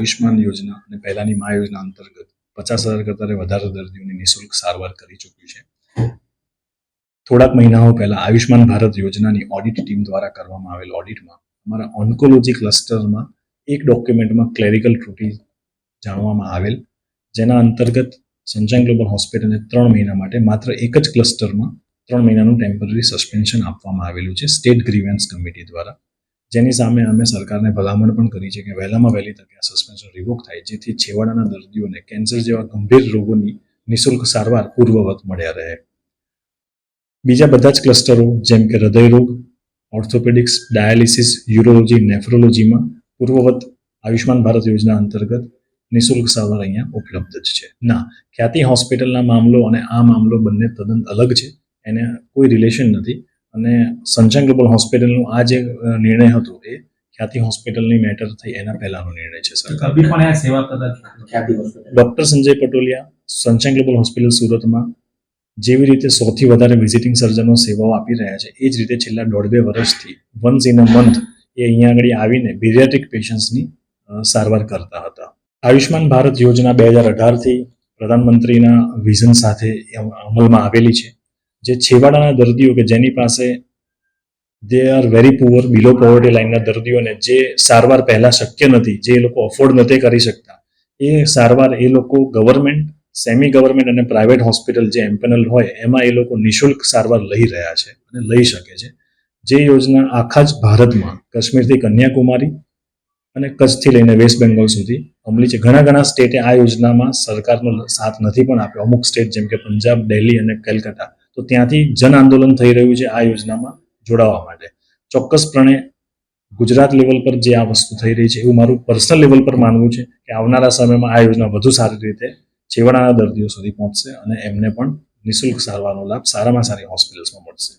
આયુષ્માન યોજના અને પહેલાની મા યોજના અંતર્ગત 50,000 કરતાં વધારે દર્દીઓની નિઃશુલ્ક સારવાર કરી ચૂક્યું છે. થોડાક મહિનાઓ પહેલા આયુષ્માન ભારત યોજનાની ઓડિટ ટીમ દ્વારા કરવામાં આવેલ ઓડિટમાં અમારા ઓન્કોલોજી ક્લસ્ટરમાં એક ડોક્યુમેન્ટમાં ક્લેરિકલ ત્રુટિ જાણવામાં આવેલ, જેના અંતર્ગત સનશાઇન ગ્લોબલ હોસ્પિટલને 3 મહિના માટે માત્ર એક જ ક્લસ્ટરમાં 3 મહિનાનું ટેમ્પરરી સસ્પેન્શન આપવામાં આવેલું છે સ્ટેટ ગ્રીવન્સ કમિટી દ્વારા, જેની સામે અમે સરકારને ભલામણ પણ કરી છે કે વહેલામાં વહેલી તકે આ સસ્પેન્શન રિવોક થાય, જેથી છેવાડાના દર્દીઓને કેન્સર જેવા ગંભીર રોગોની નિઃશુલ્ક સારવાર પૂર્વવત મળ્યા રહે. બીજા બધા જ ક્લસ્ટરો જેમ કે હૃદયરોગ, ઓર્થોપેડિક્સ, ડાયાલિસિસ, યુરોલોજી, નેફ્રોલોજીમાં પૂર્વવત આયુષ્માન ભારત યોજના અંતર્ગત નિઃશુલ્ક સારવાર અહીંયા ઉપલબ્ધ જ છે. ના, ખ્યાતિ હોસ્પિટલના મામલો અને આ મામલો બંને તદ્દન અલગ છે, એને કોઈ રિલેશન નથી. અને સનશાઇન ગ્લોબલ હોસ્પિટલનો આ જે નિર્ણય હતો એ ખ્યાતિ હોસ્પિટલની મેટર થઈ એના પહેલાનો નિર્ણય છે સરકાર. Doctor Sanjay Patoliya sunshine global hospital સુરતમાં જેવી રીતે 100થી વધારે વિઝિટિંગ સર્જનો સેવાઓ આપી રહ્યા છે, એ જ રીતે છેલ્લા 1.5-2 વર્ષથી વન્સ ઇન અ મંથ એ અહીંયા આગળ આવીને પીડિયાટ્રિક પેશન્ટ્સની સારવાર કરતા હતા. આયુષ્માન ભારત યોજના 2018થી પ્રધાનમંત્રીના વિઝન સાથે અમલમાં આવેલી છે, જે છેવાડાના દર્દીઓ કે જેની પાસે they are very poor, below poverty લાઇનના દર્દીઓને જે સારવાર પહેલાં શક્ય નથી, જે એ લોકો અફોર્ડ નથી કરી શકતા, એ સારવાર એ લોકો ગવર્મેન્ટ, સેમી ગવર્મેન્ટ અને પ્રાઇવેટ હોસ્પિટલ જે એમ્પેનલ હોય એમાં એ લોકો નિઃશુલ્ક સારવાર લઈ રહ્યા છે અને લઈ શકે છે. જે યોજના આખા જ ભારતમાં કાશ્મીરથી કન્યાકુમારી અને કચ્છથી લઈને વેસ્ટ બેંગોલ સુધી અમલી છે. ઘણા સ્ટેટે આ યોજનામાં સરકારનો સાથ નથી પણ આપ્યો. અમુક સ્ટેટ જેમ કે પંજાબ, દિલ્હી અને કલકત્તા, તો ત્યાંથી જન આંદોલન થઈ રહ્યું છે આ યોજનામાં જોડાવા માટે. ચોક્કસપણે ગુજરાત લેવલ પર જે આ વસ્તુ થઈ રહી છે એવું મારું પર્સનલ લેવલ પર માનવું છે કે આવનારા સમયમાં આ યોજના વધુ સારી રીતે છેવાડાના દર્દીઓ સુધી પહોંચશે અને એમને પણ નિઃશુલ્ક સારવારનો લાભ સારામાં સારી હોસ્પિટલ્સમાં મળશે.